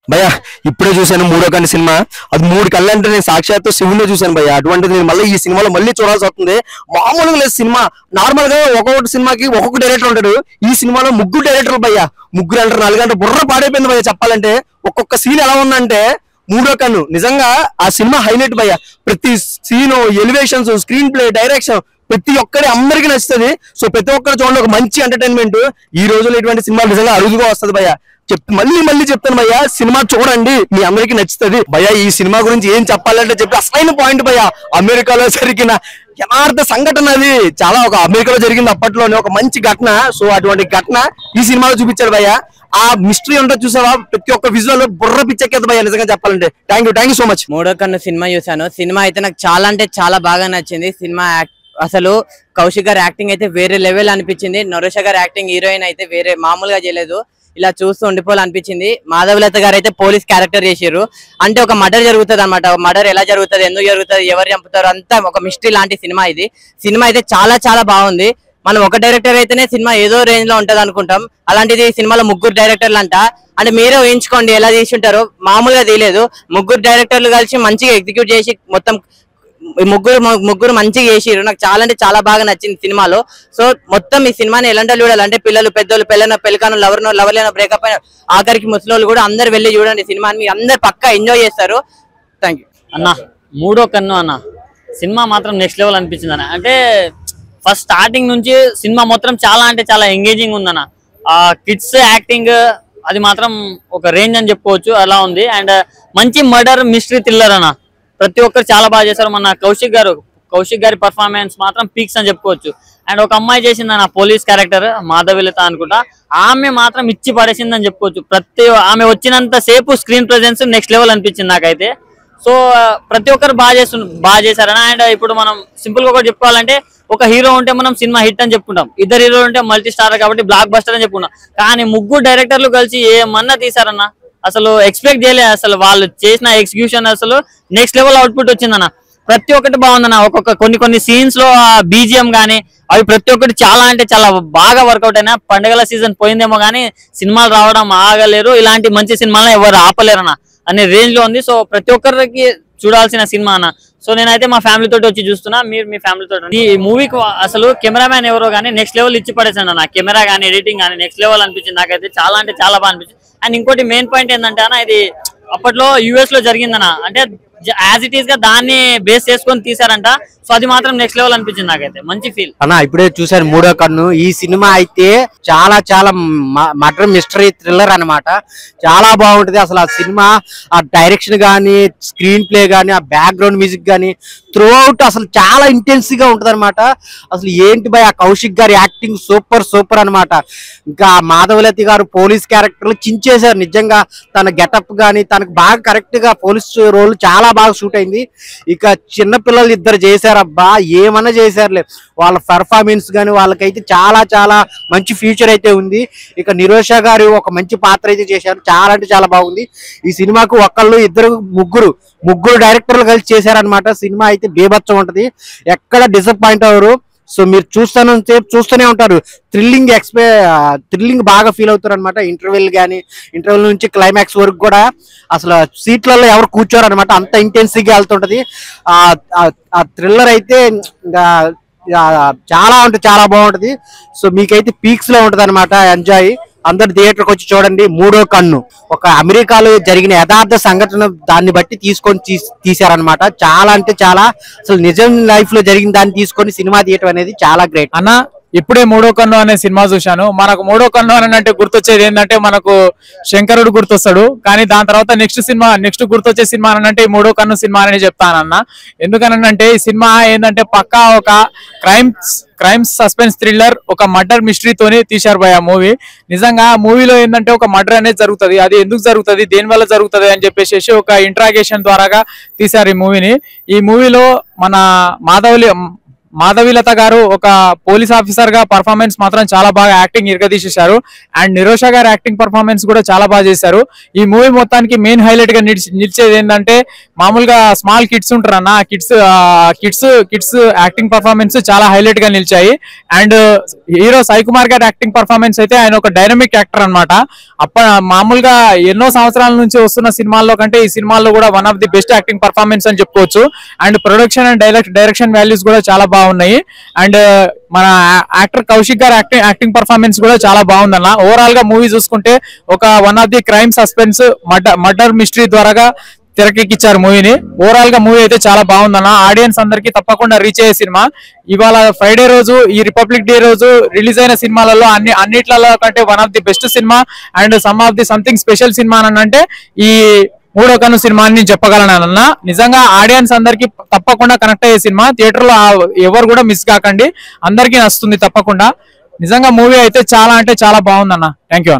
భయ్యా ఇప్పుడే చూశాను మూడో కన్ను సినిమా. అది 3 కళ్ళు అంటే నేను సాక్షాత్తు శివుని చూశాను భయ్యా. అటువంటిది నేను మళ్ళీ ఈ సినిమాలో మళ్ళీ చూడాల్సి వస్తుంది. మామూలుగా లేదు సినిమా. నార్మల్ గా ఒక్కొక్క సినిమాకి ఒక్కొక్క డైరెక్టర్ ఉంటాడు. ఈ సినిమాలో 3 డైరెక్టర్లు భయ్యా. 3 గంటలు 4 గంటలు బుర్ర పాడైపోయింది భయ్యా చెప్పాలంటే. ఒక్కొక్క సీన్ ఎలా ఉందంటే మూడో కన్ను నిజంగా ఆ సినిమా హైలైట్ భయ్యా. ప్రతి scene, elevations, screenplay, direction ప్రతి ఒక్కరి అందరికి నచ్చుతుంది. సో ప్రతి ఒక్కరు చూడండి, ఒక మంచి ఎంటర్టైన్మెంట్. ఈ రోజుల్లో ఇటువంటి సినిమాలు నిజంగా అరుదుగా వస్తుంది భయ్యా. మళ్ళీ చెప్తాను భయ్యా, సినిమా చూడండి, మీ అందరికి నచ్చుతుంది భయ్యా. ఈ సినిమా గురించి ఏం చెప్పాలంటే చెప్పి అసలైన పాయింట్ భయ్యా, అమెరికాలో జరిగిన యథార్థ సంఘటన. అది చాలా ఒక అమెరికాలో జరిగింది అప్పట్లోనే ఒక మంచి ఘటన. సో అటువంటి ఘటన ఈ సినిమాలో చూపించాడు భయ్యా. ఆ మిస్టరీ ఉంటుంది చూసావా, ప్రతి ఒక్క విజువల్ బుర్ర పిచ్చెక్కేది భయ్యా నిజంగా చెప్పాలంటే. Thank you so much. మూడో కన్ను సినిమా చూసాను. సినిమా అయితే నాకు చాలా అంటే చాలా బాగా నచ్చింది. సినిమా అసలు కౌశిక్ గారి యాక్టింగ్ అయితే వేరే లెవెల్ అనిపించింది. నరేష్ గారి యాక్టింగ్ హీరోయిన్ అయితే వేరే మామూలుగా చేయలేదు. ఇలా చూస్తూ ఉండిపోవాలనిపించింది. మాధవలత గారు అయితే పోలీస్ క్యారెక్టర్ చేసారు. అంటే ఒక మర్డర్ జరుగుతుంది అనమాట. మర్డర్ ఎలా జరుగుతుంది, ఎందుకు జరుగుతుంది, ఎవరు చంపుతారు, అంతా ఒక మిస్టరీ లాంటి సినిమా ఇది. సినిమా అయితే చాలా చాలా బాగుంది. మనం ఒక డైరెక్టర్ అయితేనే సినిమా ఏదో రేంజ్ లో ఉంటది అనుకుంటాం. అలాంటిది సినిమాలో 3 డైరెక్టర్లు అంట. అంటే మీరే ఊహించుకోండి ఎలా తీసుంటారో. మామూలుగా తీయలేదు. 3 డైరెక్టర్లు కలిసి మంచిగా ఎగ్జిక్యూట్ చేసి మొత్తం ముగ్గురు మంచిగా చేసిరు. నాకు చాలా అంటే చాలా బాగా నచ్చింది సినిమాలో. సో మొత్తం ఈ సినిమాని ఎలాంటి చూడాలి అంటే పిల్లలు, పెద్దోళ్ళు, పెళ్ళకాను, లవర్లేనో, బ్రేకప్ అయిన, ఆఖరికి ముసలోళ్ళు కూడా అందరు వెళ్ళి చూడండి సినిమాని. అందరు పక్కా ఎంజాయ్ చేస్తారు. థ్యాంక్ యూ అన్న. మూడో కన్ను అన్న సినిమా మాత్రం నెక్స్ట్ లెవెల్ అనిపించింది అన్న. అంటే ఫస్ట్ స్టార్టింగ్ నుంచి సినిమా మొత్తం చాలా అంటే చాలా ఎంగేజింగ్ ఉందన్న. ఆ కిడ్స్ యాక్టింగ్ అది మాత్రం ఒక రేంజ్ అని చెప్పుకోవచ్చు, అలా ఉంది. అండ్ మంచి మర్డర్ మిస్టరీ థ్రిల్లర్ అన్న. ప్రతి ఒక్కరు చాలా బాగా చేశారు. మన కౌశిక్ గారి పర్ఫార్మెన్స్ మాత్రం పీక్స్ అని చెప్పుకోవచ్చు. అండ్ ఒక అమ్మాయి చేసింది అన్న పోలీస్ క్యారెక్టర్, మాధవలత అనుకుంటా. ఆమె మాత్రం ఇచ్చి పడేసింది అని చెప్పుకోవచ్చు. ఆమె వచ్చినంత సేపు స్క్రీన్ ప్రెజెన్స్ నెక్స్ట్ లెవెల్ అనిపించింది నాకైతే. సో ప్రతి ఒక్కరు బాగా చేశారన్న. అండ్ ఇప్పుడు మనం సింపుల్ గా ఒకటి చెప్పుకోవాలంటే, ఒక హీరో ఉంటే మనం సినిమా హిట్ అని చెప్పుకుంటాం, 2 హీరోలు ఉంటే మల్టీ స్టార్ కాబట్టి బ్లాక్ బస్టర్ అని చెప్పుకుంటాం. కానీ 3 డైరెక్టర్లు కలిసి ఏమన్నా తీసారన్న. అసలు ఎక్స్పెక్ట్ చేయలేదు. అసలు వాళ్ళు చేసిన ఎగ్జిక్యూషన్ అసలు నెక్స్ట్ లెవెల్ అవుట్పుట్ వచ్చిందన్న. ప్రతి ఒక్కటి బాగుందన్న. కొన్ని సీన్స్ లో బీజిఎం గానీ అవి ప్రతి ఒక్కటి చాలా అంటే చాలా బాగా వర్కౌట్ అయినా. పండుగల సీజన్ పోయిందేమో కానీ సినిమాలు రావడం ఆగలేరు. ఇలాంటి మంచి సినిమాలను ఎవరు ఆపలేరన్న అనే రేంజ్ లో ఉంది. సో ప్రతి ఒక్కరికి చూడాల్సిన సినిమా అన్న. సో నేనైతే మా ఫ్యామిలీ తోటి వచ్చి చూస్తున్నా, మీరు మీ ఫ్యామిలీ తోటి. ఈ మూవీకి అసలు కెమెరామ్యాన్ ఎవరో కానీ నెక్స్ట్ లెవెల్ ఇచ్చి పడేసాను అన్న. కెమెరా కానీ ఎడిటింగ్ కానీ నెక్స్ట్ లెవెల్ అనిపించింది నాకైతే. చాలా అంటే చాలా బాగా అనిపించింది. అండ్ ఇంకోటి మెయిన్ పాయింట్ ఏంటంటే అన్న, ఇది అప్పట్లో యుఎస్ లో జరిగిందన్న. అంటే యాజ్ ఇట్ ఈస్ గా దాన్ని బేస్ చేసుకొని తీసారంట. సో అది మాత్రం నెక్స్ట్ లెవెల్ అనిపించింది నాకైతే. మంచి ఫీల్ అన్న. ఇప్పుడే చూసాను మూడో కన్ను. ఈ సినిమా అయితే చాలా చాలా మర్డర్ మిస్టరీ థ్రిల్లర్ అనమాట. చాలా బాగుంటది అసలు. ఆ సినిమా ఆ డైరెక్షన్ గానీ, స్క్రీన్ ప్లే గానీ, ఆ బ్యాక్గ్రౌండ్ మ్యూజిక్ గానీ త్రూ అవుట్ అసలు చాలా ఇంటెన్స్ గా ఉంటది అనమాట. అసలు ఏంటి భయ్, ఆ కౌశిక్ గారి యాక్టింగ్ సూపర్ అనమాట. ఇంకా మాధవలతి గారు పోలీస్ క్యారెక్టర్లు చించేశారు నిజంగా. తన గెటప్ గానీ తనకు బాగా కరెక్ట్ గా పోలీస్ రోల్ చాలా బాగా షూట్ అయింది. ఇక చిన్న పిల్లలు 2 చేశారబ్బా, ఏమన్నా చేశారులే. వాళ్ళ పర్ఫార్మెన్స్ గానీ వాళ్ళకైతే చాలా చాలా మంచి ఫ్యూచర్ అయితే ఉంది. ఇక నిరోష గారు ఒక మంచి పాత్ర అయితే చేశారు. చాలా అంటే చాలా బాగుంది. ఈ సినిమాకు ఒకళ్ళు, 2, 3 డైరెక్టర్లు కలిసి చేశారనమాట. సినిమా అయితే బేబచ్చం ఉంటది, ఎక్కడ డిసప్పాయింట్ అవ్వరు. సో మీరు చూస్తూనే ఉంటారు. థ్రిల్లింగ్ బాగా ఫీల్ అవుతారు అనమాట. ఇంటర్వెల్ నుంచి క్లైమాక్స్ వరకు కూడా అసలు సీట్లలో ఎవరు కూర్చోరు అనమాట. అంత ఇంటెన్సివ్ గా వెళ్తుంటది ఆ థ్రిల్లర్ అయితే. చాలా అంటే చాలా బాగుంటది. సో మీకైతే పీక్స్ లో ఉంటది అనమాట. ఎంజాయ్. అందరు థియేటర్కి వచ్చి చూడండి మూడో కన్ను. ఒక అమెరికాలో జరిగిన యథార్థ సంఘటన దాన్ని బట్టి తీసుకొని తీశారనమాట. చాలా అంటే చాలా అసలు నిజం లైఫ్ లో జరిగిన దాన్ని తీసుకొని సినిమా తీయటం అనేది చాలా గ్రేట్ అన్న. ఇప్పుడే మూడో కన్ను అనే సినిమా చూశాను. మనకు మూడో కన్ను అని అంటే గుర్తొచ్చేది ఏంటంటే మనకు శంకరుడు గుర్తొస్తాడు. కానీ దాని తర్వాత నెక్స్ట్ గుర్తొచ్చే సినిమా అంటే మూడో కన్ను సినిమా అని చెప్తానన్న. ఎందుకనంటే ఈ సినిమా ఏంటంటే పక్కా ఒక క్రైమ్స్ సస్పెన్స్ థ్రిల్లర్, ఒక మర్డర్ మిస్టరీతోనే తీశారు భయ మూవీ. నిజంగా మూవీలో ఏంటంటే ఒక మర్డర్ అనేది జరుగుతుంది. అది ఎందుకు జరుగుతుంది, దేని వల్ల జరుగుతుంది అని చెప్పేసి ఒక ఇంట్రాగేషన్ ద్వారాగా తీశారు ఈ మూవీని. ఈ మూవీలో మన మాధవీలత గారు ఒక పోలీస్ ఆఫీసర్ గా పర్ఫార్మెన్స్ మాత్రం చాలా బాగా యాక్టింగ్ ఇరగదీసేశారు. అండ్ నిరోష గారు యాక్టింగ్ పర్ఫార్మెన్స్ కూడా చాలా బాగా చేశారు. ఈ మూవీ మొత్తానికి మెయిన్ హైలైట్ గా నిలిచేది ఏంటంటే మామూలుగా స్మాల్ కిడ్స్ ఉంటారు అన్న, కిడ్స్ యాక్టింగ్ పర్ఫార్మెన్స్ చాలా హైలైట్ గా నిలిచాయి. అండ్ హీరో సాయి కుమార్ గారి యాక్టింగ్ పర్ఫార్మెన్స్ అయితే ఆయన ఒక డైనమిక్ యాక్టర్ అనమాట. మామూలుగా ఎన్నో సంవత్సరాల నుంచి వస్తున్న సినిమాల్లో కంటే ఈ సినిమాల్లో కూడా one of the best acting performance అని చెప్పుకోవచ్చు. And production and direction values కూడా చాలా బాగున్నాయి. అండ్ మన యాక్టర్ కౌశిక్ గారు యాక్టింగ్ పర్ఫార్మెన్స్ కూడా చాలా బాగుందన్న. ఓవరాల్ గా మూవీ చూసుకుంటే ఒక one of the crime suspense murder mystery ద్వారా తెరకెక్కించారు మూవీని. ఓవరాల్ గా మూవీ అయితే చాలా బాగుందన్న. ఆడియన్స్ అందరికి తప్పకుండా రీచ్ అయ్యే సినిమా. ఇవాళ ఫ్రైడే రోజు, ఈ రిపబ్లిక్ డే రోజు రిలీజ్ అయిన సినిమాలలో అన్నిట్లలో కంటే one of the best cinema and some of the something special cinema అని అంటే ఈ మూడో కన్ను సినిమా అని నేను చెప్పగలను. నిజంగా ఆడియన్స్ అందరికి తప్పకుండా కనెక్ట్ అయ్యే సినిమా. థియేటర్ లో ఎవరు కూడా మిస్ కాకండి, అందరికీ నచ్చుతుంది తప్పకుండా. నిజంగా మూవీ అయితే చాలా అంటే చాలా బాగుందన్న. థ్యాంక్ యూ అన్న.